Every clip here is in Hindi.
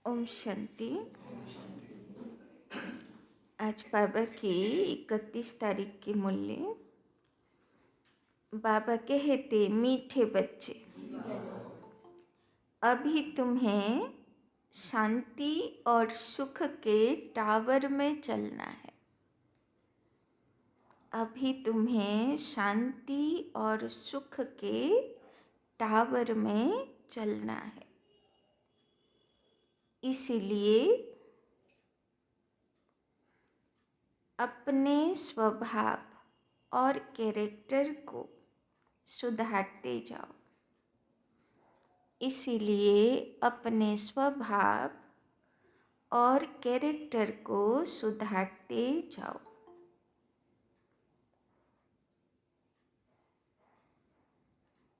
ओम शांति। आज बाबा की 31 तारीख की मूल्य। बाबा कहते, मीठे बच्चे, अभी तुम्हें शांति और सुख के टावर में चलना है। अभी तुम्हें शांति और सुख के टावर में चलना है। इसीलिए अपने स्वभाव और कैरेक्टर को सुधारते जाओ। इसीलिए अपने स्वभाव और कैरेक्टर को सुधारते जाओ।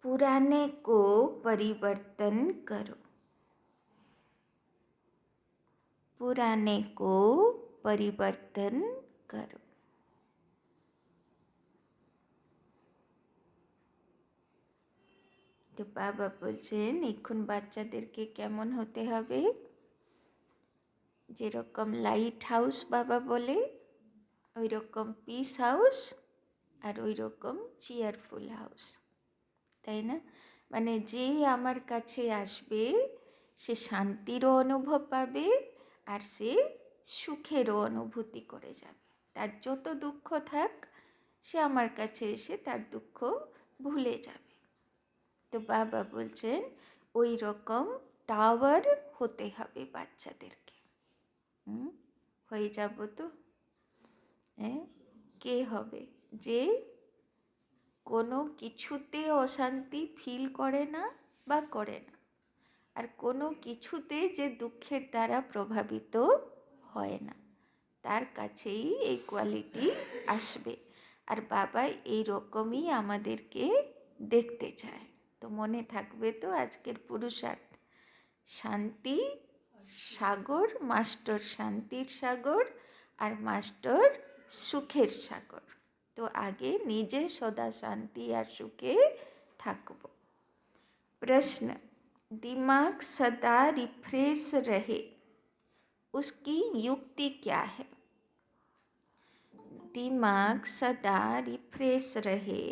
पुराने को परिवर्तन करो। पुराने को परिवर्तन करो। तो बाबा বলছেন এখন বাচ্চাদেরকে কেমন হতে হবে, যেরকম লাইট হাউস বাবা বলে ওই রকম পিস হাউস আর ওই রকম চেয়ারফুল হাউস, তাই না? মানে যে আমার কাছে আসবে সে শান্তিরও অনুভব পাবে আর সে সুখেরও অনুভূতি করে যাবে। তার যত দুঃখ থাক সে আমার কাছে এসে তার দুঃখ ভুলে যাবে। তো বাবা বলছেন ওই রকম টাওয়ার হতে হবে বাচ্চাদেরকে। হয়ে যাব তো? কে হবে যে কোনো কিছুতে অশান্তি ফিল করে না বা করে না, আর কোনো কিছুতে যে দুঃখের দ্বারা প্রভাবিত হয় না, তার কাছেই এই কোয়ালিটি আসবে। আর বাবা এই রকমই আমাদেরকে দেখতে চায়। তো মনে থাকবে তো আজকের পুরুষার্থ, শান্তি সাগর, মাস্টার শান্তির সাগর আর মাস্টার সুখের সাগর। তো আগে নিজে সদা शांति और सुखे থাকবো। प्रश्न, दिमाग सदा रिफ्रेश रहे उसकी युक्ति क्या है? दिमाग सदा रिफ्रेश रहे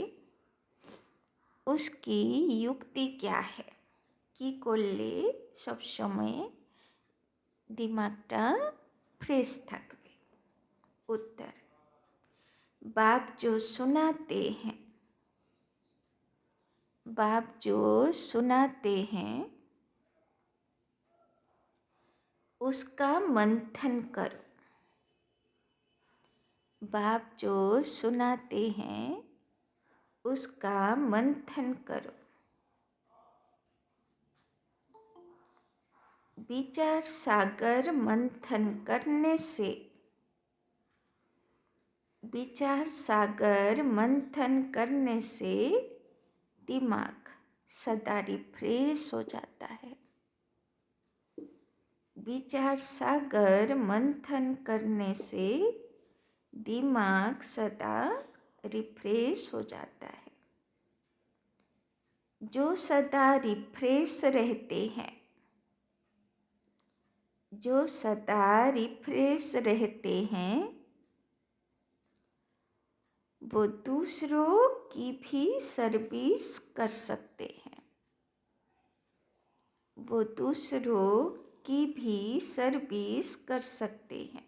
उसकी युक्ति क्या है? কি করলে সব সময় दिमागটা फ्रेश থাকবে? उत्तर, बाप जो सुनाते हैं, बाप जो सुनाते हैं उसका मंथन करो। बाप जो सुनाते हैं उसका मंथन करो। विचार सागर मंथन करने से, विचार सागर मंथन करने से दिमाग सदा रिफ्रेश हो जाता है। विचार सागर मंथन करने से दिमाग सदा रिफ्रेश हो जाता है। जो सदा रिफ्रेश रहते हैं, जो सदा रिफ्रेश रहते हैं वो दूसरों की भी सर्विस कर सकते हैं। वो दूसरों की भी सर्विस कर सकते हैं।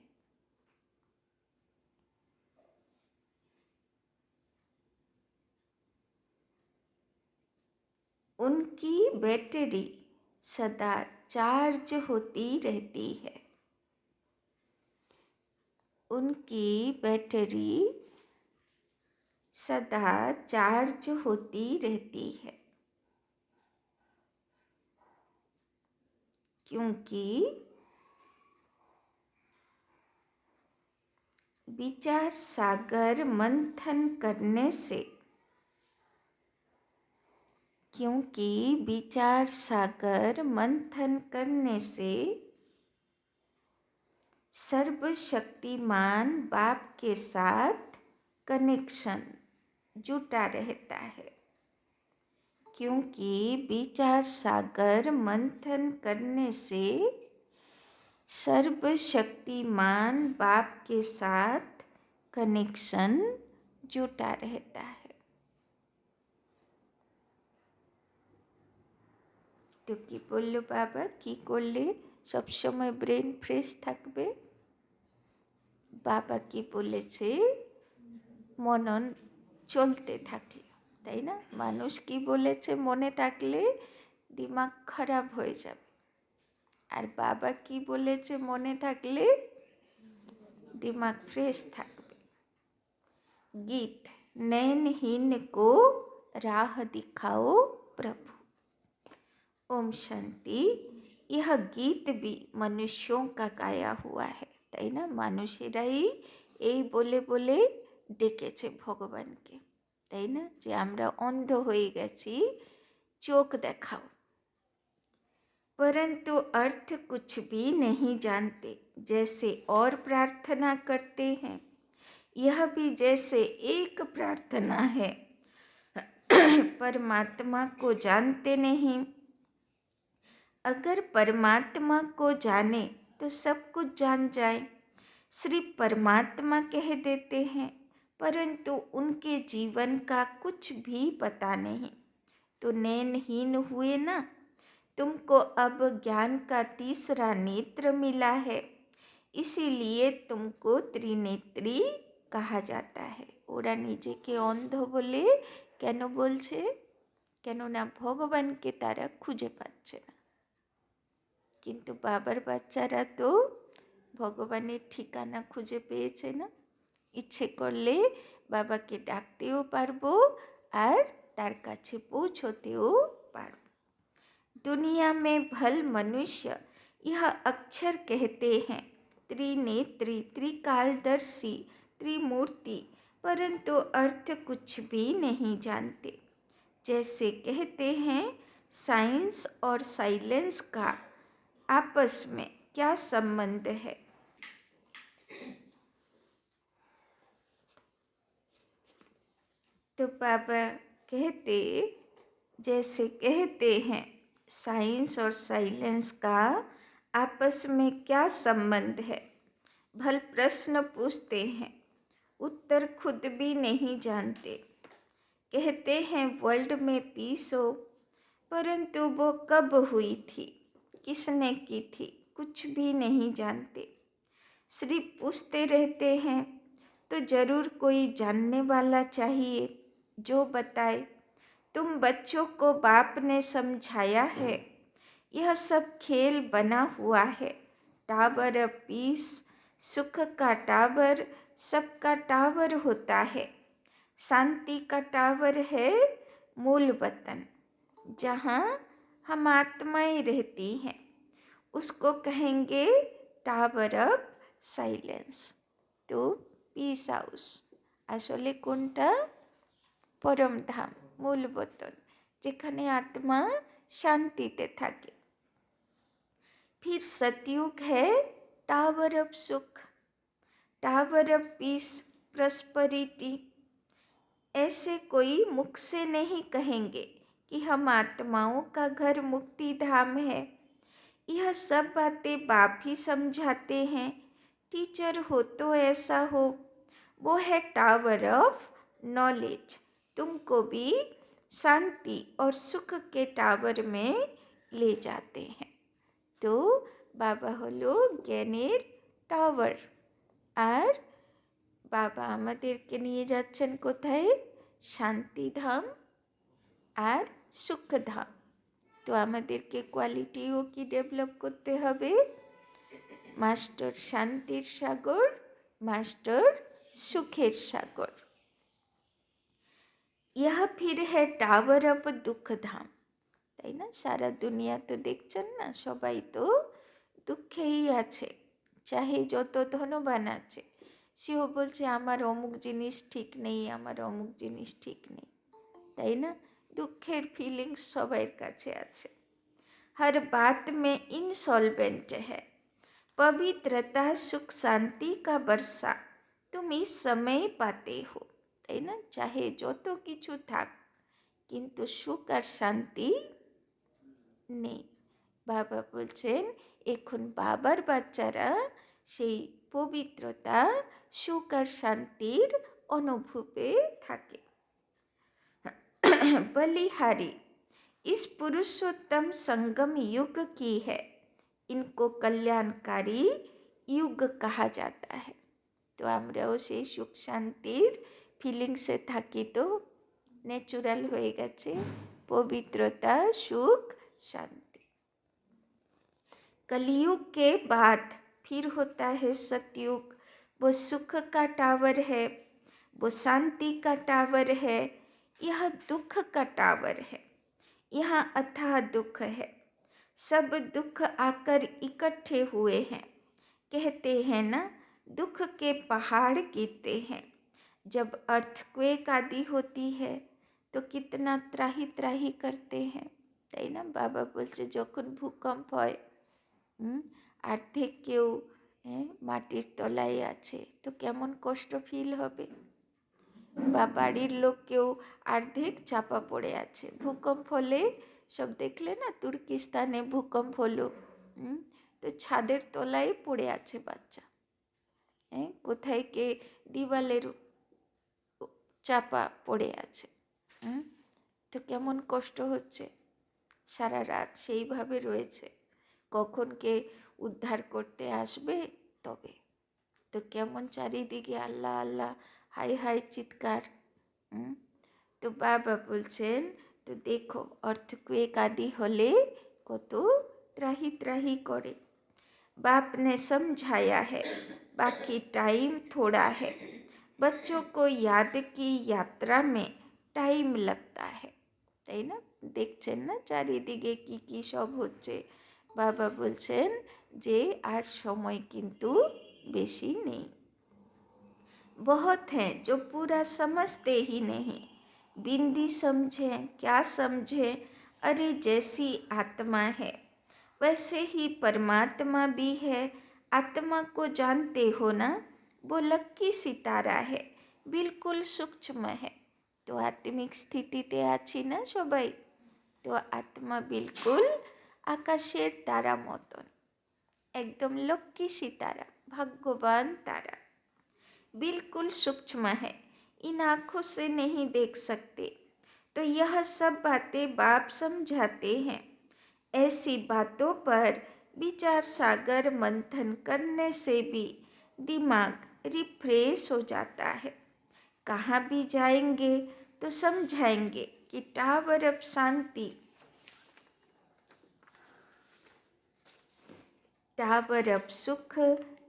उनकी बैटरी सदा चार्ज होती रहती है। उनकी बैटरी सदा चार्ज होती रहती है, क्योंकि विचार सागर मंथन करने से, क्योंकि विचार सागर मंथन करने से सर्वशक्तिमान बाप के साथ कनेक्शन जुटा रहता है। क्योंकि विचार सागर मंथन करने से सर्वशक्तिमान बाप के साथ कनेक्शन जुटा रहता है। तो কি বললো বাবা, কি করলে সবসময় ব্রেন ফ্রেশ থাকবে? বাবা কি বলেছে, মনন চলতে থাকলে, তাই না? মানুষ কি বলেছে মনে থাকলে দিমাগ খারাপ হয়ে যাবে, আর বাবা কি বলেছে মনে থাকলে दिमाग फ्रेश থাকবে। गीत नैनहीन को राह दिखाओ प्रभु। ओम शांति। यह गीत भी मनुष्यों का गाया हुआ है, তাই না? মানুষেরাই এই বলে বলে ডেকেছে ভগবানকে, তাই না? যে আমরা অন্ধ হয়ে গেছি, চোখ দেখাও। परंतु अर्थ कुछ भी नहीं जानते, जैसे और प्रार्थना करते हैं, यह भी जैसे एक प्रार्थना है, परमात्मा को जानते नहीं। अगर परमात्मा को जाने तो सब कुछ जान जाए। सिर्फ परमात्मा कह देते हैं, परंतु उनके जीवन का कुछ भी पता नहीं, तो नैनहीन हुए ना। तुमको अब ज्ञान का तीसरा नेत्र मिला है, इसीलिए तुमको त्रिनेत्री कहा जाता है। ওরা নিজেকে অন্ধ বলে কেন বলছে? কেননা ভগবানকে তারা খুঁজে পাচ্ছে না। কিন্তু বাবার বাচ্চারা তো ভগবানের ঠিকানা খুঁজে পেয়েছে না। ইচ্ছে করলে বাবাকে ডাকতেও পারবো আর তার কাছে পৌঁছতেও পারবো। दुनिया में भल मनुष्य यह अक्षर कहते हैं, त्रिनेत्री, त्रिकालदर्शी, त्रिमूर्ति, परंतु अर्थ कुछ भी नहीं जानते। जैसे कहते हैं साइंस और साइलेंस का आपस में क्या संबंध है। तो बाबा कहते, जैसे कहते हैं साइंस और साइलेंस का आपस में क्या संबंध है। भल प्रश्न पूछते हैं, उत्तर खुद भी नहीं जानते। कहते हैं वर्ल्ड में पीस हो, परंतु वो कब हुई थी, किसने की थी, कुछ भी नहीं जानते। सिर्फ पूछते रहते हैं, तो ज़रूर कोई जानने वाला चाहिए जो बताए। तुम बच्चों को बाप ने समझाया है, यह सब खेल बना हुआ है। टावर पीस, सुख का टावर, सबका टावर होता है। शांति का टावर है मूल वतन, जहाँ हम आत्माएं रहती हैं, उसको कहेंगे टावर ऑफ साइलेंस। तो पीस हाउस আসলে কোনটা? परम धाम, मूल वतन, যেখানে आत्मा शांतिते থাকে। फिर सतयुग है टावर ऑफ सुख, टावर ऑफ पीस, प्रॉस्पेरिटी। ऐसे कोई मुख से नहीं कहेंगे कि हम आत्माओं का घर मुक्ति धाम है। यह सब बातें बाप ही समझाते हैं। टीचर हो तो ऐसा हो, वो है टावर ऑफ नॉलेज। तुमको भी शांति और सुख के टावर में ले जाते हैं। तो बाबा हलो ज्ञानेर टावर, আর বাবা আমাদেরকে নিয়ে যাচ্ছেন কোথায়? শান্তিধাম আর সুখধাম। তো আমাদেরকে কোয়ালিটিও কি ডেভেলপ করতে হবে? মাস্টার শান্তির সাগর, মাস্টার সুখের সাগর। यह फिर है टावर ऑफ दुख धाम, তাই না? সারা দুনিয়া তো দেখছেন না, সবাই তো দুঃখেই আছে, চাহে যত ধনবান আছে, সেও বলছে আমার অমুক জিনিস ঠিক নেই, আমার অমুক জিনিস ঠিক নেই, তাই না? দুঃখের ফিলিংস সবার কাছে আছে। हर बात में इनसॉल्वेंट है। पवित्रता, सुख, शांति का वर्षा तुम इस समय पाते हो, তাই না? চাহে যত কিছু থাক, কিন্তু সুখ আর শান্তি নেই। বাবা বলছেন এখন বাবার বাচ্চারা সেই পবিত্রতা, সুখ আর শান্তির অনুভবে থাকে। बलिहारी इस पुरुषोत्तम संगम युग की है, इनको कल्याणकारी युग कहा जाता है। तो আমরাও সেই সুখ শান্তির ফিলিংসে থাকি, তো ন্যাচুরাল হয়ে গেছে পবিত্রতা, সুখ, শান্তি। कलयुग के बाद फिर होता है सतयुग। वो सुख का टावर है, वो शांति का टावर है, यह दुख का टावर है। यहाँ अथाह दुख है, सब दुख आकर इकट्ठे हुए हैं। कहते हैं ना, दुख के पहाड़ गिरते हैं। जब अर्थक्वेक आदि होती है तो कितना त्राही त्राही करते हैं, তাই না? বাবা বলছে যখন ভূকম্প হয়, অর্ধেক কেউ মাটির তলায় আছে, তো কেমন কষ্ট ফিল হবে। বা বাড়ির লোক কেউ অর্ধেক চাপা পড়ে আছে, ভূকম্প হলে সব দেখলে না, তুর্কিস্তানে ভূকম্প হলো, তো ছাদের তলায় পড়ে আছে বাচ্চা, কোথায় কে দিওয়ালের চাপা পড়ে আছে, তো কেমন কষ্ট হচ্ছে, সারা রাত সেইভাবে রয়েছে, কখন কে উদ্ধার করতে আসবে তবে। তো কেমন চারিদিকে আল্লাহ আল্লাহ, হাই হাই চিৎকার। তো বাবা বলছেন, তো দেখো अर्थक्वेक आदि होले কত त्राही त्राही करे। बाप ने समझाया है, बाकी टाइम थोड़ा है। बच्चों को याद की यात्रा में टाइम लगता है, তাই না? দেখছেন না চারিদিকে কি কি সব হচ্ছে। বাবা বলছেন যে আর সময় কিন্তু বেশি নেই। बहुत हैं जो पूरा समझते ही नहीं, बिंदी समझें क्या समझें, अरे जैसी आत्मा है वैसे ही परमात्मा भी है। आत्मा को जानते हो ना, वो लक्की सितारा है, बिल्कुल सूक्ष्म है। तो आत्मिक स्थितिते आছি না সবাই, তো आत्मा बिल्कुल आकाशेर तारा मतन, एकदम लक्की सितारा, भाग्यवान तारा, बिल्कुल सूक्ष्म है, इन आँखों से नहीं देख सकते। तो यह सब बातें बाप समझाते हैं। ऐसी बातों पर विचार सागर मंथन करने से भी दिमाग रिफ्रेश हो जाता है। कहाँ भी जाएंगे तो समझाएंगे कि tower of Shanti, tower of सुख,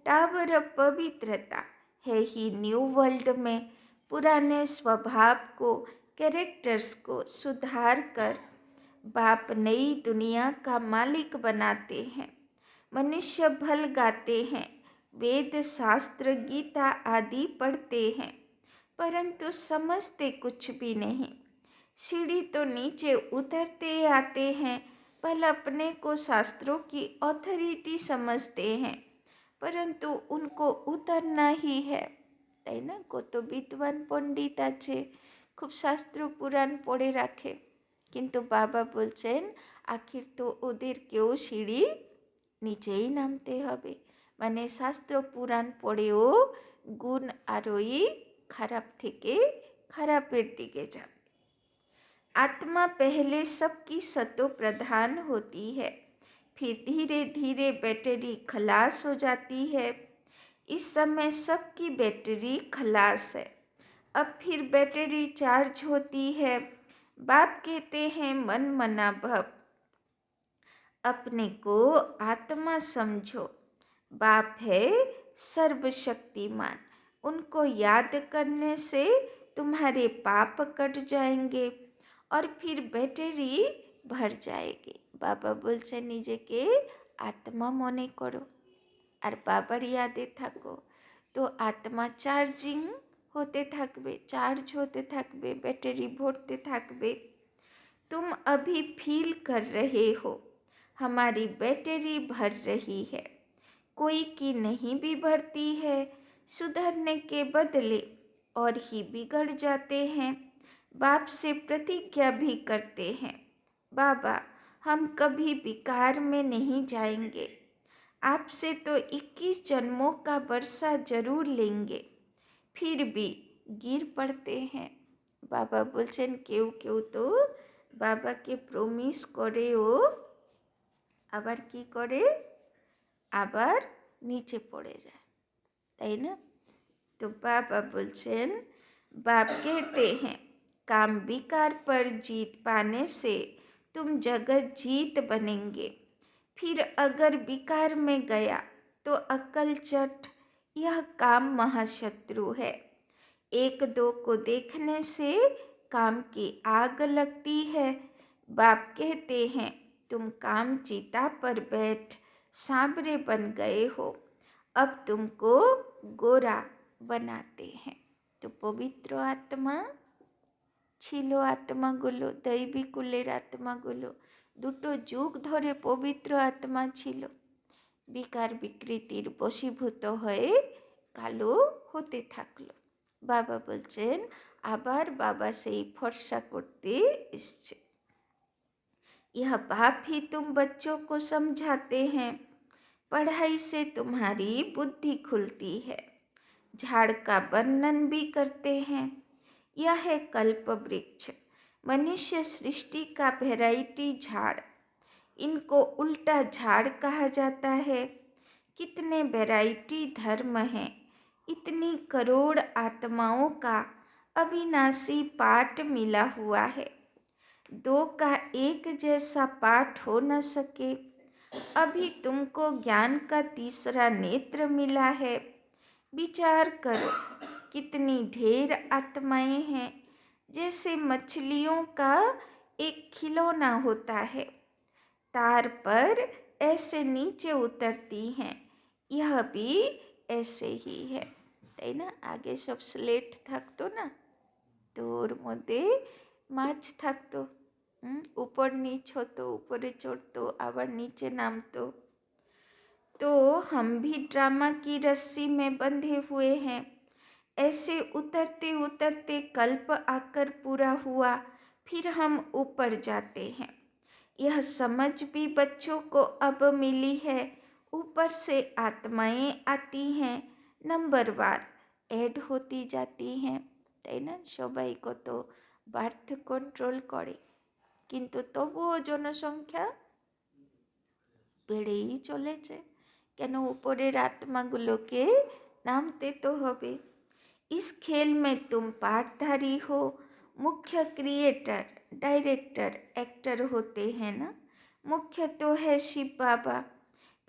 टावर ऑफ पवित्रता है ही न्यू वर्ल्ड में। पुराने स्वभाव को, कैरेक्टर्स को सुधार कर बाप नई दुनिया का मालिक बनाते हैं। मनुष्य भल गाते हैं, वेद शास्त्र गीता आदि पढ़ते हैं, परंतु समझते कुछ भी नहीं। सीढ़ी तो नीचे उतरते आते हैं, पहल अपने को शास्त्रों की ऑथोरिटी समझते हैं, परंतु उनको उतरना ही है, তাই না? কত বিদ্বান পণ্ডিত আছে, খুব শাস্ত্র পুরাণ পড়ে রাখে, কিন্তু বাবা বলছেন আখির তো ওদেরকেও সিঁড়ি নিচেই নামতে হবে। মানে শাস্ত্র পুরাণ পড়েও গুণ আরোই খারাপ থেকে খারাপের দিকে যাবে। आत्मा पहले सबकी सतो प्रधान होती है, फिर धीरे धीरे बैटरी खलास हो जाती है। इस समय सबकी बैटरी खलास है, अब फिर बैटरी चार्ज होती है। बाप कहते हैं मन मना भव, अपने को आत्मा समझो। बाप है सर्वशक्तिमान, उनको याद करने से तुम्हारे पाप कट जाएंगे और फिर बैटरी भर जाएगी। बाबा बोलছে নিজেকে आत्मा মনে করো আর বাবার ইয়াদে থাকো, তো आत्मा চার্জিং होते থাকবে, चार्ज होते থাকবে, बैटरी भरते থাকবে। तुम अभी फील कर रहे हो हमारी बैटरी भर रही है, कोई की नहीं भी भरती है। सुधरने के बदले और ही बिगड़ जाते हैं। बाप से प्रतिज्ञा भी करते हैं, बाबा हम कभी विकार में नहीं जाएंगे। आपसे तो 21 जन्मों का वर्षा जरूर लेंगे, फिर भी गिर पड़ते हैं। बाबा बोलছেন কেউ কেউ তো বাবাকে প্রমিস করেও আবার কি করে, আবার নিচে পড়ে যায়, তাই না? तो बाबा बोलছেন, बाप कहते हैं काम विकार पर जीत पाने से तुम जगत जीत बनेंगे। फिर अगर विकार में गया तो अकल चट, यह काम महाशत्रु है। एक दो को देखने से काम की आग लगती है। बाप कहते हैं तुम काम चिता पर बैठ सांवरे बन गए हो, अब तुमको गोरा बनाते हैं। तो पवित्र आत्मा ছিল আত্মাগুলো, দৈবী কুলের আত্মাগুলো দুটো যুগ ধরে পবিত্র আত্মা ছিল, বিকার বিকৃতির বশীভূত হয়ে কালো হতে থাকলো। বাবা বলছেন আবার বাবা সেই ফর্সা করতে এসছে। यह बाप ही तुम बच्चों को समझाते हैं, पढ़ाई से तुम्हारी बुद्धि खुलती है। झाड़ का वर्णन भी करते हैं। यह है कल्प वृक्ष, मनुष्य सृष्टि का वैरायटी झाड़। इनको उल्टा झाड़ कहा जाता है। कितने वैरायटी धर्म हैं, इतनी करोड़ आत्माओं का अविनाशी पाठ मिला हुआ है। दो का एक जैसा पाठ हो न सके। अभी तुमको ज्ञान का तीसरा नेत्र मिला है। विचार करो कितनी ढेर आत्माएं हैं। जैसे मछलियों का एक खिलौना होता है, तार पर ऐसे नीचे उतरती हैं, यह भी ऐसे ही है, তাই না? আগে সব স্লেট থাকতো না, তো ওর মধ্যে মাছ থাকতো, উপর নিচ হতো, উপরে চড়তো আবার নিচে নামতো। तो हम भी ड्रामा की रस्सी में बंधे हुए हैं। ऐसे उतरते उतरते कल्प आकर पूरा हुआ, फिर हम ऊपर जाते हैं। यह समझ भी बच्चों को अब मिली है। ऊपर से आत्माएं आती हैं, नंबरवार ऐड होती जाती हैं, তাই না? সবাই কত বার্থ কন্ট্রোল করে, কিন্তু তবুও জনসংখ্যা বেড়েই চলেছে। কেন? উপরের আত্মাগুলোকে নামতে তো হবে। इस खेल में तुम पाठधारी हो, मुख्य क्रिएटर, डायरेक्टर, एक्टर होते हैं ना। मुख्य तो है शिव बाबा,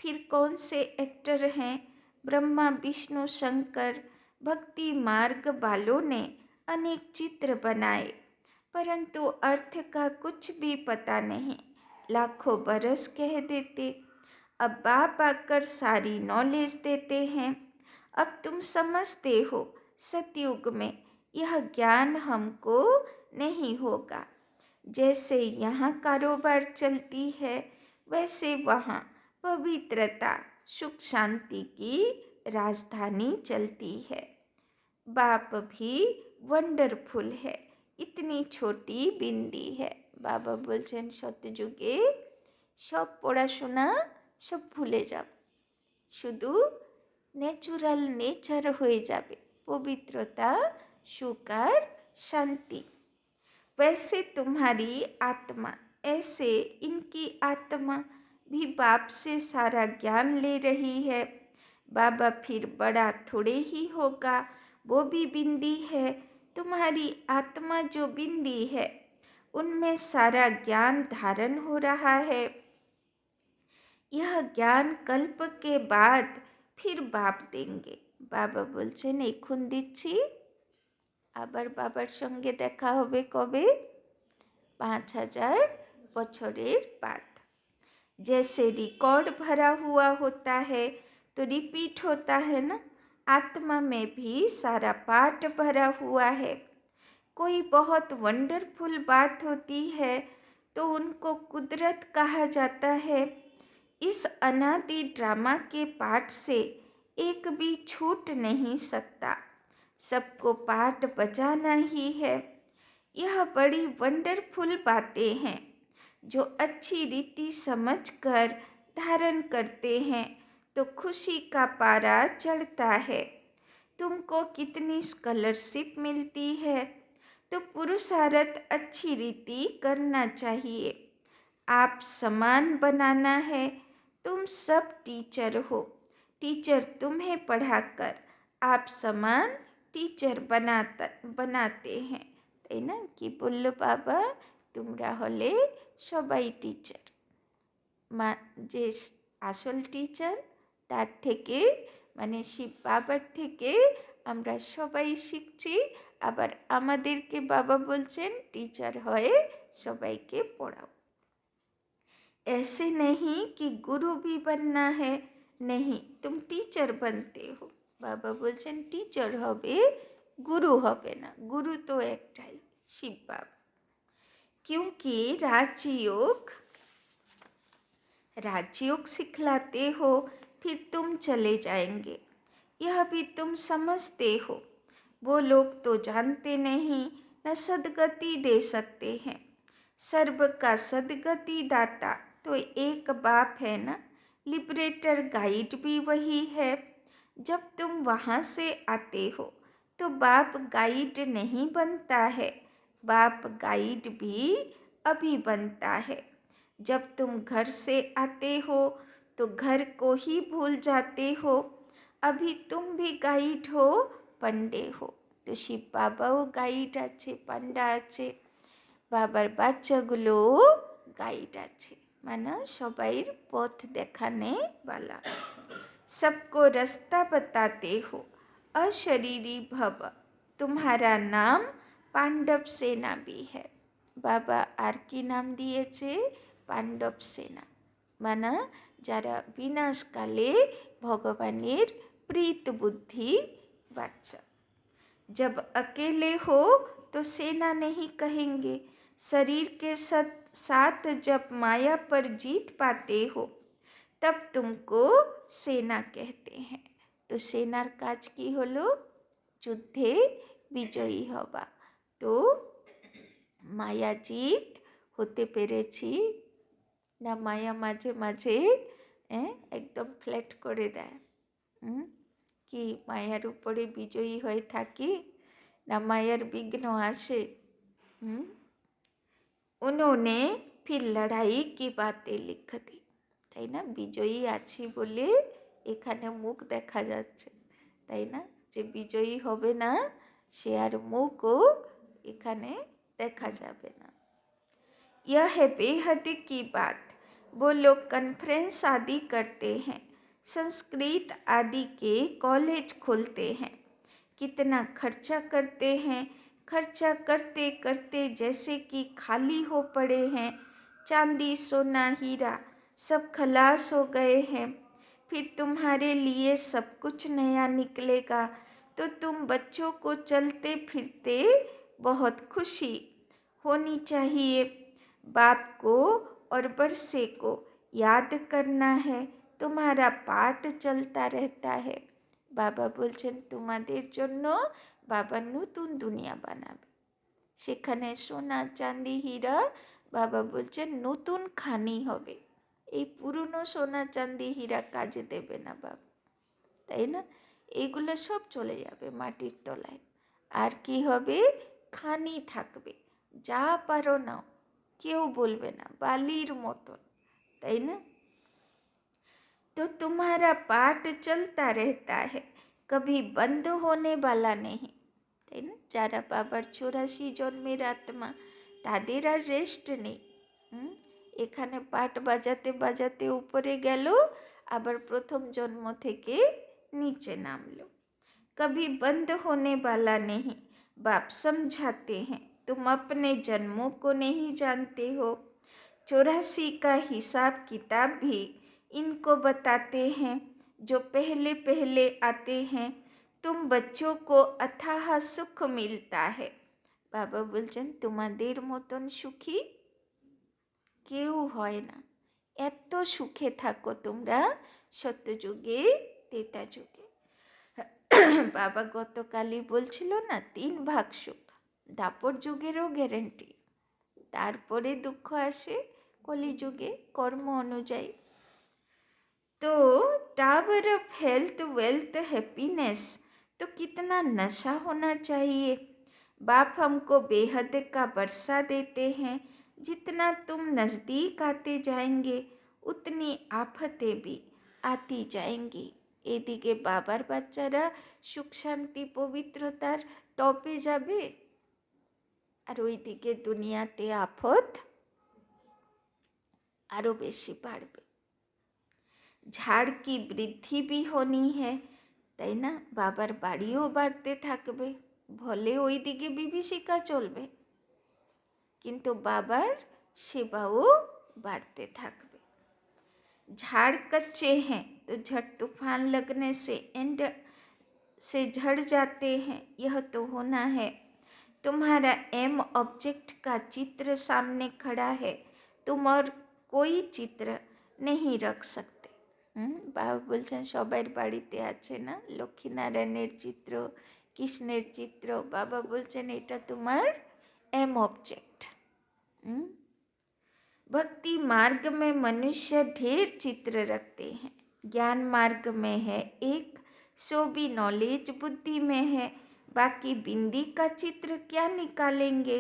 फिर कौन से एक्टर हैं? ब्रह्मा विष्णु शंकर। भक्ति मार्ग वालों ने अनेक चित्र बनाए, परंतु अर्थ का कुछ भी पता नहीं, लाखों बरस कह देते। अब बाप आकर सारी नॉलेज देते हैं। अब तुम समझते हो सतयुग में यह ज्ञान हमको नहीं होगा। जैसे यहाँ कारोबार चलती है, वैसे वहाँ पवित्रता सुख शांति की राजधानी चलती है। बाप भी वंडरफुल है, इतनी छोटी बिंदी है। বাবা বলছেন সত্যযুগে সব পড়াশোনা সব ভুলে যাবে, শুধু ন্যাচুরাল নেচার হয়ে যাবে, पवित्रता सुख और शांति। वैसे तुम्हारी आत्मा, ऐसे इनकी आत्मा भी बाप से सारा ज्ञान ले रही है। बाबा फिर बड़ा थोड़े ही होगा, वो भी बिंदी है। तुम्हारी आत्मा जो बिंदी है, उनमें सारा ज्ञान धारण हो रहा है। यह ज्ञान कल्प के बाद फिर बाप देंगे। বাবা বলছেন এখন দিচ্ছি, আবার বাবার সঙ্গে দেখা হবে কবে? 5000 বছরের बाद। जैसे रिकॉर्ड भरा हुआ होता है तो रिपीट होता है ना, आत्मा में भी सारा पाठ भरा हुआ है। कोई बहुत वंडरफुल बात होती है तो उनको कुदरत कहा जाता है। इस अनादि ड्रामा के पाठ से एक भी छूट नहीं सकता, सबको पाठ बजाना ही है। यह बड़ी वंडरफुल बातें हैं जो अच्छी रीति समझकर धारण करते हैं तो खुशी का पारा चढ़ता है। तुमको कितनी स्कॉलरशिप मिलती है तो पुरुषार्थ अच्छी रीति करना चाहिए। आप समान बनाना है। तुम सब टीचर हो। टीचर तुम्हें पढ़ाकर आप समान टीचर बनाते हैं, তাই না? কি বলল বাবা? তোমরা হলে সবাই টিচার। যে আসল টিচার তার থেকে মানে শিব বাবার থেকে আমরা সবাই শিখছি। আবার আমাদেরকে বাবা বলছেন টিচার হয়ে সবাইকে পড়াও। ऐसे नहीं कि गुरु भी बनना है, नहीं तुम टीचर बनते हो। बाबा बोलছেন टीचर হবে, गुरु হবে না। गुरु तो একটাই, शिव बाबा। क्योंकि राजयोग सिखलाते हो, फिर तुम चले जाएंगे। यह भी तुम समझते हो। वो लोग तो जानते नहीं न सदगति दे सकते हैं। सर्व का सदगति दाता तो एक बाप है ना, लिबरेटर गाइड भी वही है। जब तुम वहाँ से आते हो तो बाप गाइड नहीं बनता है, बाप गाइड भी अभी बनता है। जब तुम घर से आते हो तो घर को ही भूल जाते हो। अभी तुम भी गाइड हो, पंडे हो। तो शिव बाबाও গাইড আছে, পান্ডা আছে, বাবার বাচ্চাগুলো গাইড আছে, মানে সবাইর পথ দেখানে वाला। सबको रास्ता बताते हो, अशरीरी भव। तुम्हारा नाम पांडव सेना भी है। बाबा আর কি নাম দিয়েছে? পাণ্ডব সেনা, মানে যারা বিনাশকালে ভগবানের প্রীত বুদ্ধি বাচ্চা। जब अकेले हो तो सेना नहीं कहेंगे। शरीर के साथ जब माया पर जीत पाते हो तब तुमको सेना कहते हैं। तो सेनार काज की हलो? যুদ্ধে বিজয়ী হবা। তো মায়া জিত হতে পেরেছি না? মায়া মাঝে মাঝে একদম ফ্ল্যাট করে দেয়। কি মায়ার উপরে বিজয়ী হয়ে থাকি না মায়ার বিঘ্ন আসে? उन्होंने फिर लड़ाई की बातें लिख दी, তাই না? বিজয়ী আছি বলে এখানে মুখ দেখা যাচ্ছে, তাই না? যে বিজয়ী হবে না সে আর মুখও এখানে দেখা যাবে না। यह है बेहद की बात। वो लोग कॉन्फ्रेंस आदि करते हैं, संस्कृत आदि के कॉलेज खोलते हैं, कितना खर्चा करते हैं। खर्चा करते करते जैसे कि खाली हो पड़े हैं। चांदी सोना हीरा सब खलास हो गए हैं। फिर तुम्हारे लिए सब कुछ नया निकलेगा तो तुम बच्चों को चलते फिरते बहुत खुशी होनी चाहिए। बाप को और बरसे को याद करना है। तुम्हारा पाठ चलता रहता है। বাবা বলছেন তোমাদের জন্য বাবা নতুন দুনিয়া বানাবে, সেখানে সোনা চাঁদি হীরা বাবা বলছেন নতুন খানি হবে। এই পুরনো সোনা চাঁদি হীরা কাজে দেবে না বাবা, তাই না? এইগুলো সব চলে যাবে মাটির তলায়। আর কি হবে? খানি থাকবে, যা পারো নাও, কেউ বলবে না, বালির মতন, তাই না? तो तुम्हारा पाठ चलता रहता है, कभी बंद होने वाला नहीं, তাই না? যারা বাবার 84 জন্মের আত্মা তাদের আর রেস্ট নেই। এখানে পাঠ বাজাতে বাজাতে উপরে গেল, আবার প্রথম জন্ম থেকে নিচে নামলো। कभी बंद होने वाला नहीं। बाप समझाते हैं, तुम अपने जन्मों को नहीं जानते हो। 84 का हिसाब किताब भी इनको बताते हैं, जो पहले पहले आते हैं। तुम बच्चों को अथाह सुख मिलता है। बाबा बोलছেন তোমাদের মতন সুখী কেউ হয় না। এত সুখে থাকো তোমরা সত্যযুগে ত্রেতা যুগে। বাবা গতকালই বলছিল না 3 ভাগ সুখ, দাপর যুগেরও গ্যারেন্টি। তারপরে দুঃখ আসে, কলিযুগে কর্ম অনুযায়ী। तो tower of health wealth happiness, तो कितना नशा होना चाहिए। बाप हमको बेहद का बरसा देते हैं। जितना तुम नज़दीक आते जाएंगे उतनी आफतें भी आती जाएंगी। এদিকে বাবার বাচ্চারা সুখ শান্তি পবিত্রতার টপে যাবে, আর ওইদিকে দুনিয়াতে আফত আরও বেশি বাড়বে। ঝাড় কি বৃদ্ধি भी होनी है, তাই না? বাবার বাড়িও বাড়তে থাকবে, ভলে ওই দিকে বিভীষিকা চলবে, কিন্তু বাবার সেবাও বাড়তে থাকবে। झाड़ कच्चे हैं तो झट तूफान लगने से एंड से झड़ जाते हैं, यह तो होना है। तुम्हारा एम ऑब्जेक्ट का चित्र सामने खड़ा है, तुम और कोई चित्र नहीं रख सकते। বাবা বলছেন সবার বাড়িতে আছে না লক্ষ্মীনারায়ণের চিত্র, কৃষ্ণের চিত্র। বাবা বলছেন এটা তোমার एम ऑब्जेक्ट। भक्ति मार्ग में मनुष्य ढेर चित्र रखते हैं। ज्ञान मार्ग में है एक, सो भी नॉलेज बुद्धि में है। बाकी बिंदी का चित्र क्या निकालेंगे,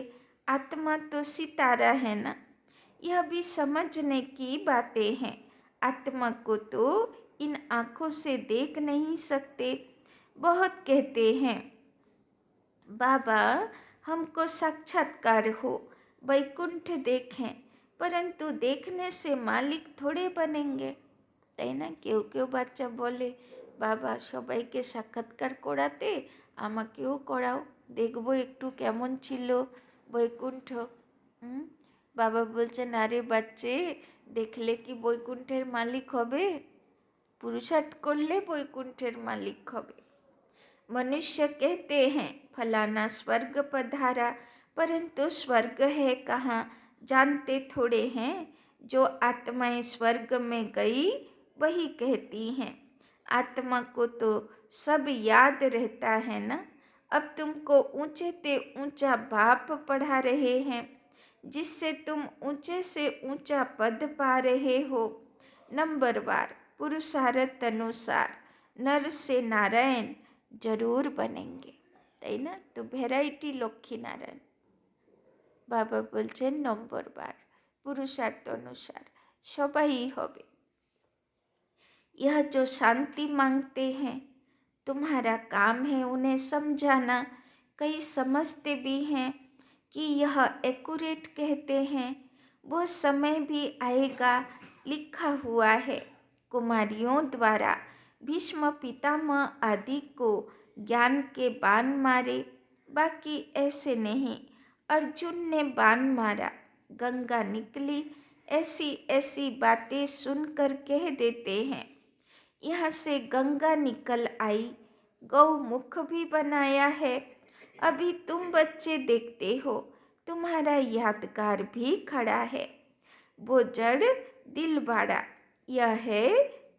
आत्मा तो सितारा है ना। यह भी समझने की बातें हैं। आत्मा को तो इन आँखों से देख नहीं सकते। बहुत कहते हैं बाबा हमको साक्षात्कार हो, वैकुंठ देखें, परंतु देखने से मालिक थोड़े बनेंगे, তাই না? কেউ কেউ বাচ্চা বলে বাবা সবাইকে সাক্ষাৎকার করাতে আমাকেও করাও, দেখবো একটু কেমন ছিল বৈকুণ্ঠ। বাবা বলছেন আরে বাচ্চে, দেখলে কি বৈকুণ্ঠের মালিক হবে? পুরুষার্থ করলে বৈকুণ্ঠের মালিক হবে। मनुष्य कहते हैं फलाना स्वर्ग पधारा, परंतु स्वर्ग है कहाँ, जानते थोड़े हैं। जो आत्माएं स्वर्ग में गई वही कहती हैं। आत्मा को तो सब याद रहता है ना। अब तुमको ऊंचे ते ऊंचा बाप पढ़ा रहे हैं, जिससे तुम ऊंचे से ऊंचा पद पा रहे हो। नंबरवार पुरुषार्थ अनुसार नर से नारायण जरूर बनेंगे, তাই না? তো ভ্যারাইটি লক্ষ্মীনারায়ণ। বাবা বলছেন নম্বরবার পুরুষার্থ অনুসার সবাই হবে। यह जो शांति मांगते हैं तुम्हारा काम है उन्हें समझाना। कई समझते भी हैं कि यह एक्यूरेट कहते हैं, वो समय भी आएगा, लिखा हुआ है। कुमारियों द्वारा भीष्म पितामह आदि को ज्ञान के बाण मारे, बाकी ऐसे नहीं। अर्जुन ने बाण मारा, गंगा निकली, ऐसी ऐसी बातें सुनकर कह देते हैं यहाँ से गंगा निकल आई, गौमुख भी बनाया है। अभी तुम बच्चे देखते हो तुम्हारा यादगार भी खड़ा है। वो जड़ दिलवाड़ा, यह है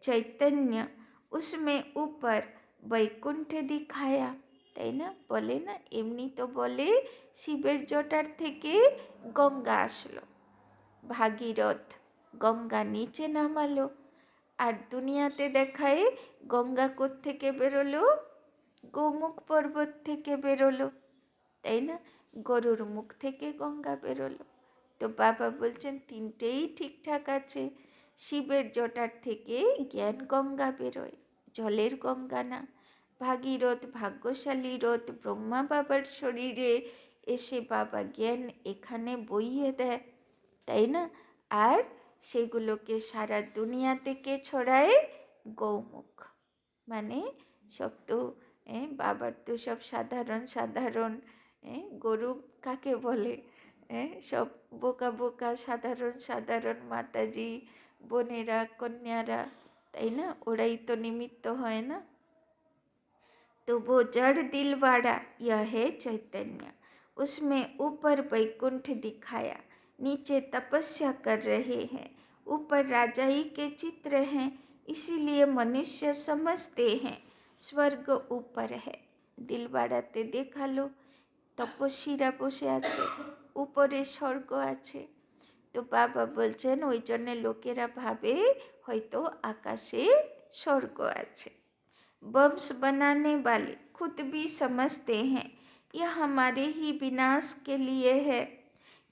चैतन्य, उसमें ऊपर वैकुंठ दिखाया, তাই না? বলে না এমনি তো বলে শিবের জটার থেকে গঙ্গা আসলো, ভাগীরথ গঙ্গা নিচে নামালো, আর দুনিয়াতে দেখায় গঙ্গা কোত্থেকে বেরোলো, গোমুখ পর্বত থেকে বেরোলো, তাই না? গরুর মুখ থেকে গঙ্গা বেরোলো। তো বাবা বলছেন তিনটেই ঠিকঠাক আছে। শিবের জটার থেকে জ্ঞান গঙ্গা বেরোয়, জলের গঙ্গা না। ভাগীরথ ভাগ্যশালী রথ ব্রহ্মা বাবার শরীরে এসে বাবা জ্ঞান এখানে বইয়ে দেয়, তাই না? আর সেগুলোকে সারা দুনিয়া থেকে ছড়ায় গৌমুখ। মানে সব তো বাবার তো সব সাধারণ সাধারণ, গরু কাকে বলে, সব বোকা বোকা সাধারণ সাধারণ মাতাজি বোনেরা কন্যারা, তাই না? ওরাই তো নিমিত্ত হয় না। तो वो जड़ दिलवाड़ा, यह है चैतन्य, उसमें ऊपर वैकुंठ दिखाया, नीचे तपस्या कर रहे हैं, ऊपर राजाई के चित्र हैं, इसीलिए मनुष्य समझते हैं स्वर्ग ऊपर है। दिलवाड़ाते देखालो तपस्वीरा बसे आछे, ऊपरे स्वर्ग आछे। तो তো বাবা বলছেন ওই জন্যে লোকেরা ভাবে হয়তো আকাশে স্বর্গ আছে। बम्स बनाने वाले खुद भी समझते हैं यह हमारे ही विनाश के लिए है।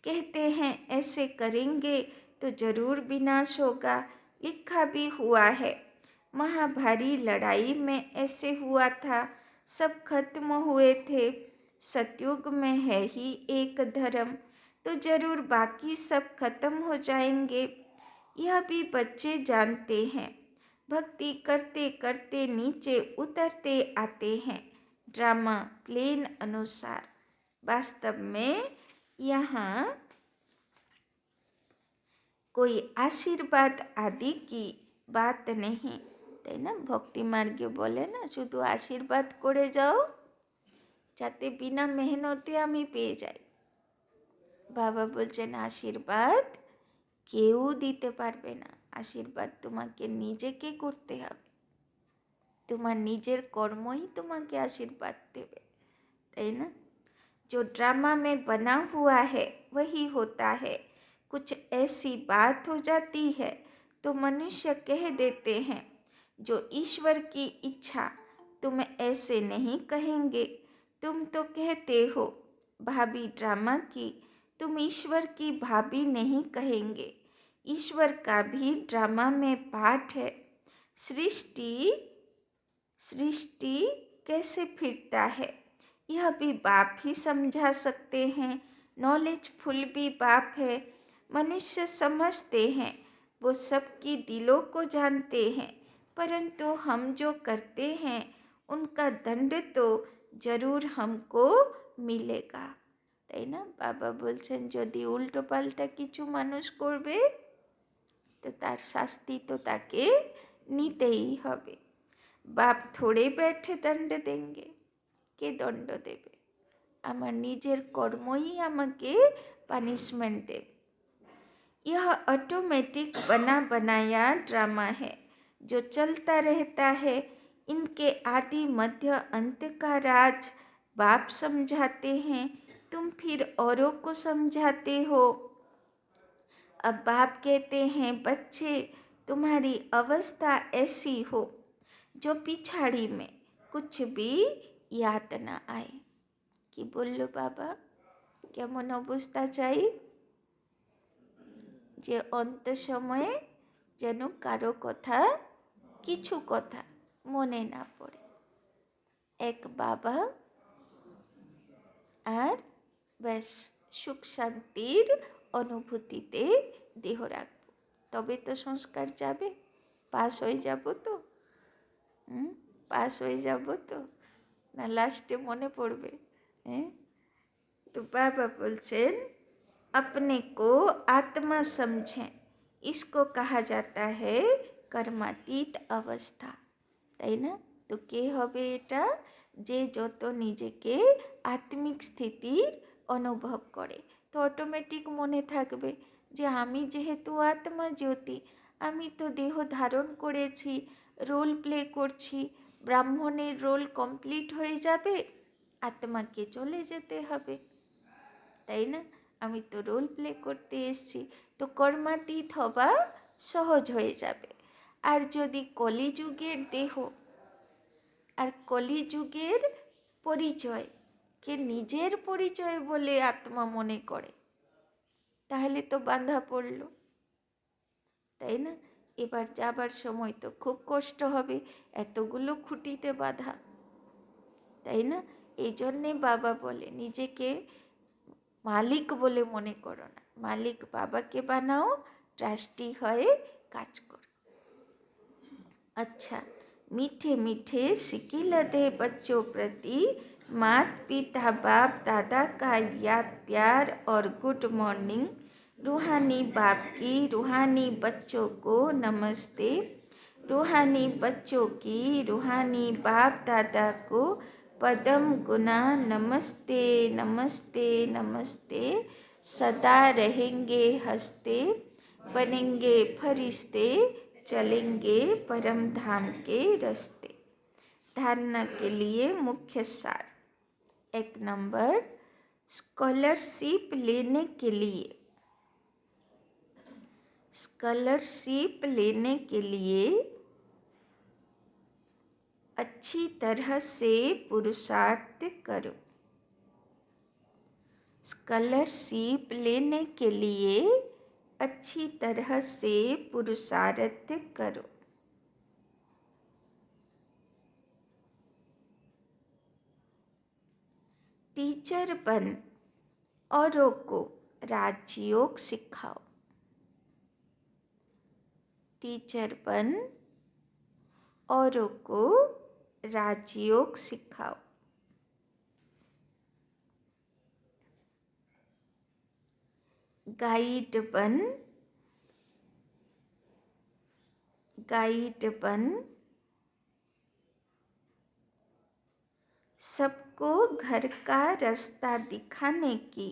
कहते हैं ऐसे करेंगे तो जरूर विनाश होगा। लिखा भी हुआ है, महाभारी लड़ाई में ऐसे हुआ था, सब खत्म हुए थे। सतयुग में है ही एक धर्म, तो जरूर बाकी सब खत्म हो जाएंगे। यह भी बच्चे जानते हैं। भक्ति करते करते नीचे उतरते आते हैं ड्रामा प्लेन अनुसार। वास्तव में यहाँ कोई आशीर्वाद आदि की बात नहीं। তাই না, ভক্তি মার্গে বলে না শুধু আশীর্বাদ করে যাও যাতে বিনা মেহনতে আমি পেয়ে যাই। বাবা বলছেন আশীর্বাদ কেউ দিতে পারবে না, আশীর্বাদ তোমাকে নিজেকে করতে হবে। তোমার নিজের কর্মই তোমাকে আশীর্বাদ দেবে, তাই না। जो ड्रामा में बना हुआ है वही होता है। कुछ ऐसी बात हो जाती है तो मनुष्य कह देते हैं जो ईश्वर की इच्छा, तुम ऐसे नहीं कहेंगे, तुम तो कहते हो भाभी ड्रामा की, तुम ईश्वर की भाभी नहीं कहेंगे। ईश्वर का भी ड्रामा में पार्ट है। सृष्टि कैसे फिरता है यह भी बाप ही समझा सकते हैं। नॉलेजफुल भी बाप है। मनुष्य समझते हैं, वो सबकी दिलों को जानते हैं, परंतु हम जो करते हैं उनका दंड तो जरूर हमको मिलेगा। তাই না, বাবা বলছেন যদি উল্টো পাল্টা কিছু মানুষ করবে তো তার শাস্তি তো তাকে নিতেই হবে। বাপ থোড়ে बैठे दंड देंगे, কে দণ্ড দেবে? আমার নিজের কর্মই আমাকে পানিশমেন্ট দেবে। यह ऑटोमेटिक बना बनाया ड्रामा है जो चलता रहता है। इनके आदि मध्य अंत का राज बाप समझाते हैं, तुम फिर औरों को समझाते हो। अब बाप कहते हैं बच्चे तुम्हारी अवस्था ऐसी हो जो पिछाड़ी में कुछ भी याद ना आए। কি বলল বাবা, কেমন অবস্থা চাই? যে অন্ত সময়ে যেন কারো কথা কিছু কথা মনে না পড়ে। এক বাবা আর ব্যাস সুখ শান্তির অনুভূতিতে দেহ রাখবো, তবে তো সংস্কার যাবে। পাস হয়ে যাব তো, পাস হয়ে যাব তো, না লাস্টে মনে পড়বে? तो बाबा बोलছেন अपने को आत्मा समझें, इसको कहा जाता है कर्मातीत अवस्था। তাই না, তো কে হবে এটা? যে যত নিজেকে আত্মিক স্থিতির অনুভব করে, তো অটোমেটিক মনে থাকবে যে আমি যেহেতু আত্মা জ্যোতি, আমি তো দেহ ধারণ করেছি, রোল প্লে করছি, ব্রাহ্মণের রোল কমপ্লিট হয়ে যাবে, আত্মাকে চলে যেতে হবে, তাই না। আমি তো রোল প্লে করতে এসেছি, তো কর্মাতীত হওয়া সহজ হয়ে যাবে। আর যদি কলিযুগের দেহ আর কলিযুগের পরিচয় কে নিজের পরিচয় বলে আত্মা মনে করে, তাহলে তো বাঁধা পড়ল, তাই না। এবার যাবার সময় তো খুব কষ্ট হবে, এতগুলো খুঁটিতে বাঁধা, তাই না। এই জন্যে বাবা বলে নিজেকে মালিক বলে মনে করো না, মালিক বাবাকে বানাও, ট্রাস্টি হয়ে কাজ করো। अच्छा, मीठे मीठे सिकिलदे बच्चों प्रति मात पिता बाप दादा का याद प्यार और गुड मॉर्निंग। रूहानी बाप की रूहानी बच्चों को नमस्ते। रूहानी बच्चों की रूहानी बाप दादा को पदम गुना नमस्ते नमस्ते नमस्ते। सदा रहेंगे हंसते, बनेंगे फरिश्ते, चलेंगे परम धाम के रास्ते। धारणा के लिए मुख्य सार। 1 नंबर, स्कॉलरशिप लेने के लिए स्कॉलरशिप लेने के लिए अच्छी तरह से पुरुषार्थ करो। स्कॉलरशिप लेने के लिए अच्छी तरह से पुरुषार्थ करो। टीचर बन औरों को राजयोग सिखाओ। टीचर बन औरों को राजयोग सिखाओ। गाइड बन सबको घर का रास्ता दिखाने की।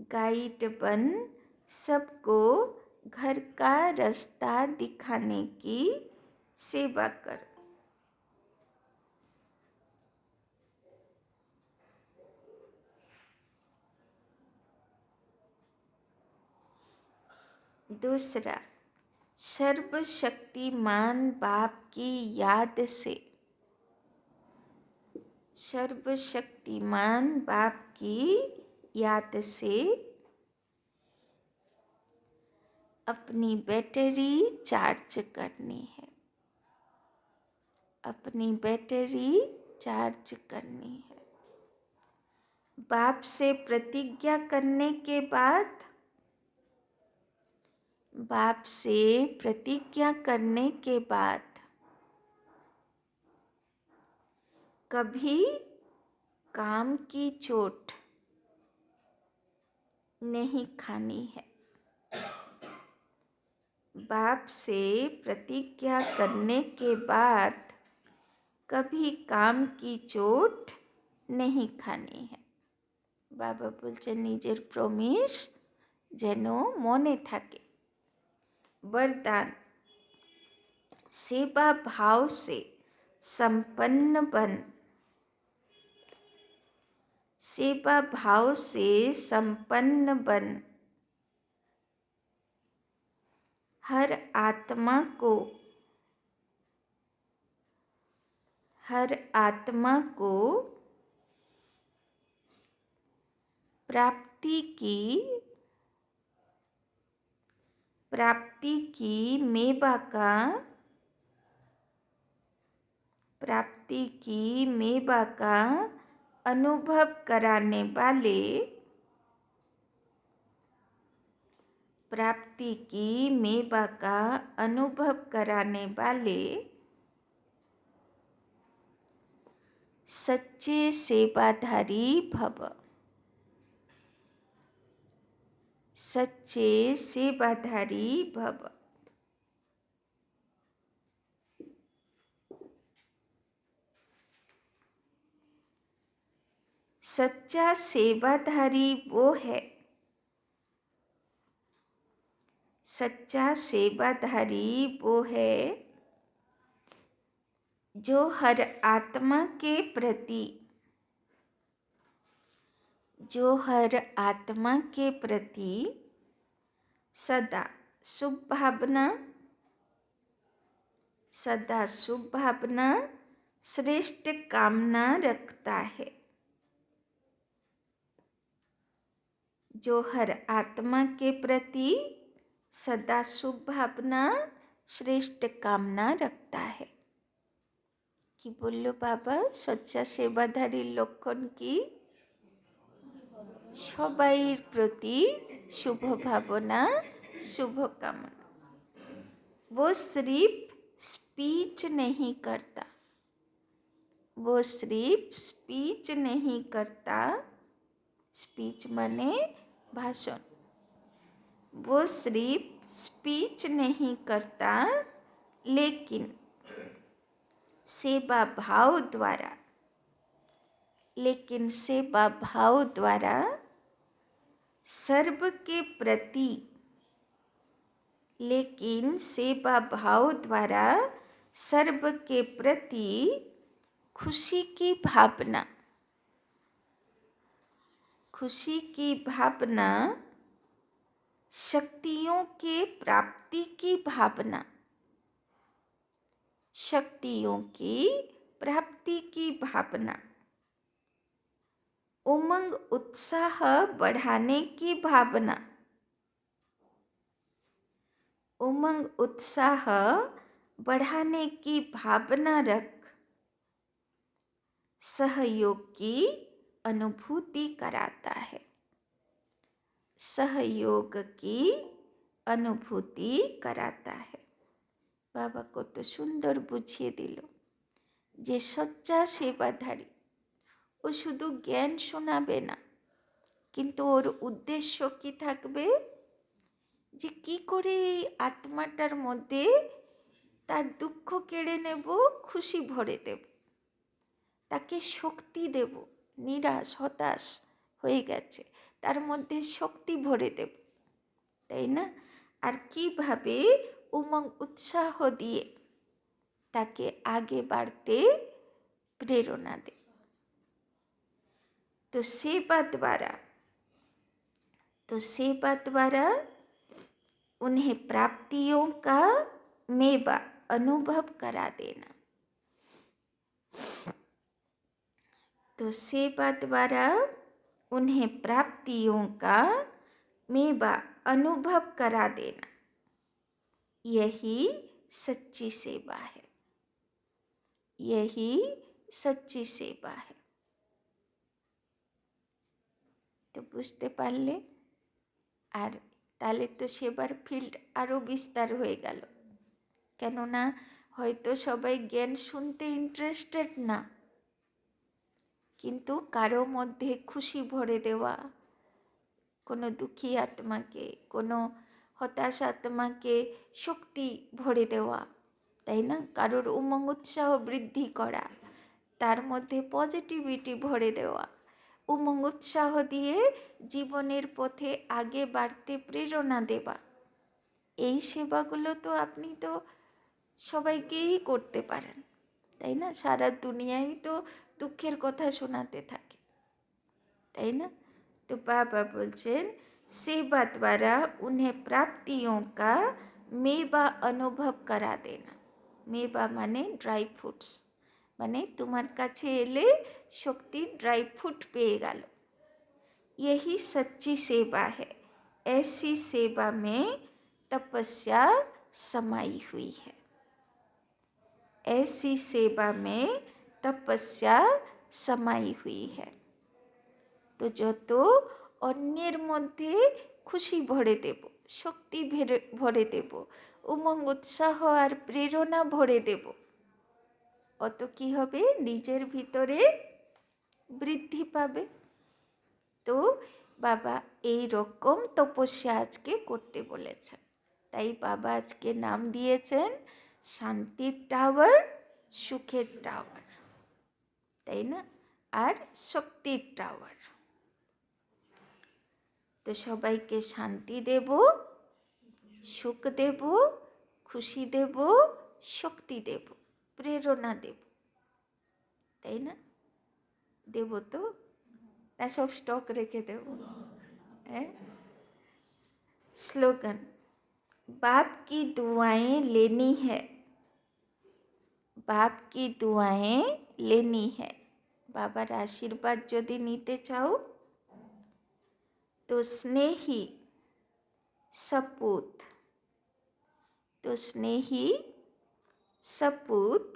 गाइड बन सबको घर का रास्ता दिखाने की सेवा कर। दूसरा, सर्वशक्तिमान बाप की याद से। सर्वशक्तिमान बाप की याद से अपनी बैटरी चार्ज करनी है। अपनी बैटरी चार्ज करनी है। बाप से प्रतिज्ञा करने के बाद, बाप से प्रतिज्ञा करने के बाद कभी काम की चोट नहीं खानी है। बाप से प्रतिज्ञा करने के बाद कभी काम की चोट नहीं खानी है। बाबा बोलছেন নিজের প্রমিস যেন মনে থাকে। वरदान, सेवा भाव से संपन्न बन। सेवा भाव से संपन्न बन। हर आत्मा को प्राप्ति की मेवा का अनुभव कराने वाले, प्राप्ति की मेवा का अनुभव कराने वाले सच्चे सेवाधारी भव। सच्चे सेवाधारी भव। सच्चा सेवाधारी वो है, सच्चा सेवाधारी वो है जो हर आत्मा के प्रति, जो हर आत्मा के प्रति सदा शुभ भावना, सदा शुभ भावना, श्रेष्ठ कामना रखता है। जो हर आत्मा के प्रति सदा शुभ भावना, श्रेष्ठ कामना रखता है। कि बोलो बाबा, सच्चा सेवाधारी लक्षण की सबाइर प्रति शुभ भावना, शुभ कामना। वो सिर्फ स्पीच नहीं करता, वो सिर्फ स्पीच नहीं करता। स्पीच माने भाषण। वो सिर्फ स्पीच नहीं करता, लेकिन सेवा भाव द्वारा, लेकिन सेवा भाव द्वारा सर्व के प्रति, लेकिन सेवा भाव द्वारा सर्व के प्रति खुशी की भावना, खुशी की भावना शक्तियों के प्राप्ति की भावना, शक्तियों की प्राप्ति की भावना, उमंग उत्साह बढ़ाने की भावना, उमंग उत्साह बढ़ाने की भावना रख सहयोग की अनुभूति कराता है, सहयोग की अनुभूति कराता है। বাবা কত সুন্দর বুঝিয়ে দিল যে সচ্চা সেবাধারী ও শুধু জ্ঞান শোনাবে না, কিন্তু ওর উদ্দেশ্য কি থাকবে, যে কি করে এই আত্মাটার মধ্যে তার দুঃখ কেড়ে নেব, খুশি ভরে দেব, তাকে শক্তি দেব, নিরাশ হতাশ হয়ে গেছে তার মধ্যে শক্তি ভরে দেব, তাই না? আর কিভাবে উমং উৎসাহ দিয়ে তাকে আগে বাড়তে प्रेरणा दे। तो सेवा द्वारा उन्हें प्राप्तियों का मेवा अनुभव करा देना। तो सेवा द्वारा उन्हें प्राप्तियों का मेवा अनुभव करा देना, यही सच्ची सेवा है, यही सच्ची सेवा है। তো বুঝতে পারলে, আর তাহলে তো সেবার ফিল্ড আরও বিস্তার হয়ে গেল। কেননা হয়তো সবাই জ্ঞান শুনতে ইন্টারেস্টেড না, কিন্তু কারো মধ্যে খুশি ভরে দেওয়া, কোনো দুঃখী আত্মাকে, কোনো হতাশ আত্মাকে শক্তি ভরে দেওয়া, তাই না? কারোর উমঙ্গ উৎসাহ বৃদ্ধি করা, তার মধ্যে পজিটিভিটি ভরে দেওয়া, উমঙ্গ উৎসাহ দিয়ে জীবনের পথে আগে বাড়তে প্রেরণা দেওয়া, এই সেবাগুলো তো আপনি তো সবাইকেই করতে পারেন, তাই না? সারা দুনিয়ায় তো দুঃখের কথা শোনাতে থাকে, তাই না? তো বাবা বলছেন सेवा द्वारा उन्हें प्राप्तियों का मेवा अनुभव करा देना। मेवा माने ड्राई फ्रूट्स, माने तुम्हार काछे एले शक्ति ड्राई फ्रूट पेये गेल, यही सच्ची सेवा है। ऐसी सेवा में तपस्या समाई हुई है, ऐसी सेवा में तपस्या समाई हुई है। तो যত অন্যের মধ্যে খুশি ভরে দেব, শক্তি ভরে দেব, উমঙ্গ উৎসাহ আর প্রেরণা ভরে দেব, অত কি হবে, নিজের ভিতরে বৃদ্ধি পাবে। তো বাবা এই রকম তপস্যা আজকে করতে বলেছেন, তাই বাবা আজকে নাম দিয়েছেন শান্তির টাওয়ার, সুখের টাওয়ার, তাই না? আর শক্তির টাওয়ার। তো সবাইকে শান্তি দেব, সুখ দেব, খুশি দেব, শক্তি দেব, প্রেরণা দেব, তাই না? দেব তো না, সব স্টক রেখে দেব? হ্যাঁ। স্লোগান, बाप की दुआएं लेनी है, बाप की दुआएं लेनी है। বাবার আশীর্বাদ যদি নিতে চাও तो स्नेही सपूत, तो स्नेही सपूत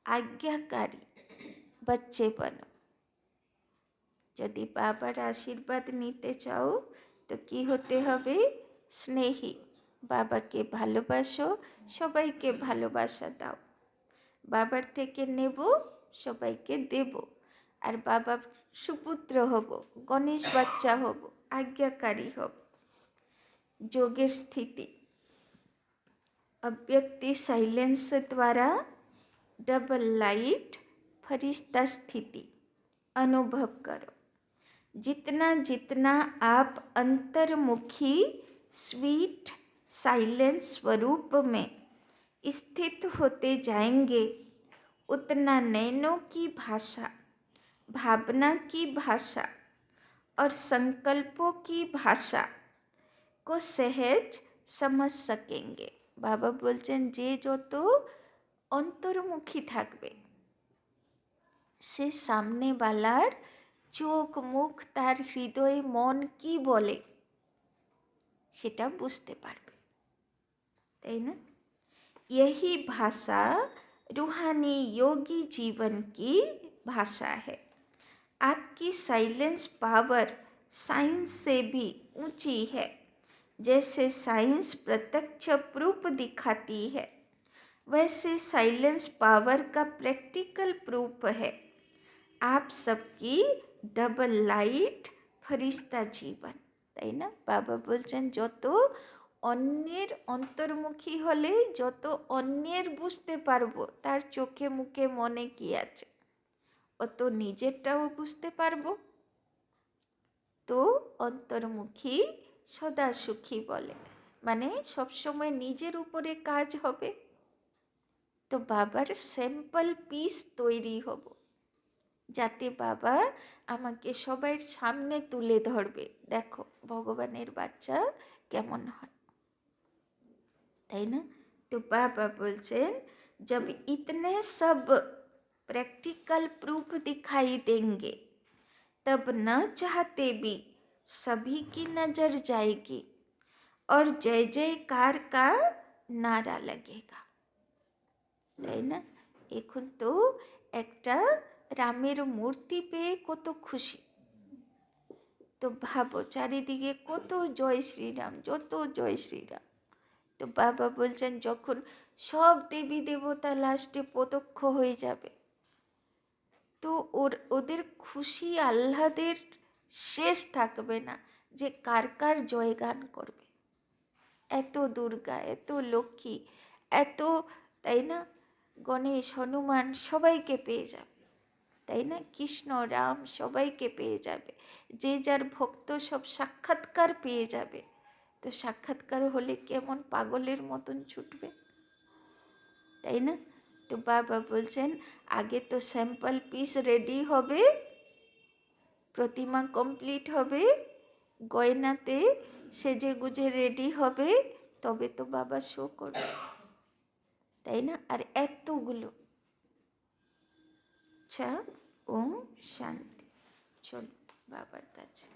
आज्ञाकारी बच्चे बनो। যদি বাবার আশীর্বাদ নিতে চাও তো কি হতে হবে, স্নেহী, বাবাকে ভালোবাসো, সবাইকে ভালোবাসা দাও, বাবার থেকে নেব, সবাইকে দেব, আর বাবা সুপুত্র হব, গণেশ বাচ্চা হব, आज्ञाकारी হব। যোগের স্থিতি, अव्यक्ति साइलेंस द्वारा डबल लाइट फरिश्ता स्थिति अनुभव करो। जितना जितना आप अंतर्मुखी स्वीट साइलेंस स्वरूप में स्थित होते जाएंगे, उतना नैनों की भाषा, भावना की भाषा और संकल्पों की भाषा को सहज समझ सकेंगे। बाबा बोलছেন যে যত অন্তর্মুখী থাকবে সে সামনেওয়ালার চোখ মুখ তার হৃদয় মন কি বলে সেটা বুঝতে পারবে, তাই না? यही भाषा रूहानी योगी जीवन की भाषा है। आपकी साइलेंस पावर साइंस से भी ऊंची है। जैसे साइंस प्रत्यक्ष प्रूफ दिखाती है, वैसे साइलेंस पावर का प्रैक्टिकल प्रूफ है। आप सबकी डबल लाइट फरिश्ता जीवन, তাই না? বাবা বলছেন যত অন্যের অন্তর্মুখী হলে যত অন্যের বুঝতে পারবো তার চোখে মুখে মনে কি আছে, অত নিজেরটাও বুঝতে পারবো। তো অন্তর্মুখী সদা সুখী বলে, মানে সবসময় নিজের উপরে কাজ হবে। তো বাবার স্যাম্পল পিস তৈরি হব, যাতে বাবা আমাকে সবার সামনে তুলে ধরবে, দেখো ভগবানের বাচ্চা কেমন হয়, তাই না? তো বাবা বলছেন जब इतने सब प्रैक्टिकल प्रूफ दिखाई देंगे तब न चाहते भी सभी की नजर जाएगी और जय जयकार का नारा लगेगा, তাই না? এখন তো একটা রামের মূর্তি পেয়ে কত খুশি, তো ভাবো চারিদিকে কত জয় শ্রীরাম, যত জয় শ্রীরাম। তো বাবা বলছেন যখন সব দেবী দেবতা লাস্টে প্রত্যক্ষ হয়ে যাবে তো ওদের খুশি আহ্লাদের শেষ থাকবে না, যে কার কার জয়গান করবে। এত দুর্গা, এত লক্ষ্মী, এত, তাই না, গণেশ হনুমান সবাইকে পেয়ে যাবে, তাই না? কৃষ্ণ রাম সবাইকে পেয়ে যাবে, যে যার ভক্ত সব সাক্ষাৎকার পেয়ে যাবে। তো সাক্ষাৎকার হলে কেমন পাগলের মতন ছুটবে, তাই না? তো বাবা বলছেন আগে তো স্যাম্পল পিস রেডি হবে, প্রতিমা কমপ্লিট হবে, গয়নাতে সেজে গুজে রেডি হবে, তবে তো বাবা শো করবে, তাই না? আর এতগুলো। আচ্ছা, ওম শান্তি। চলো বাবার কাছে।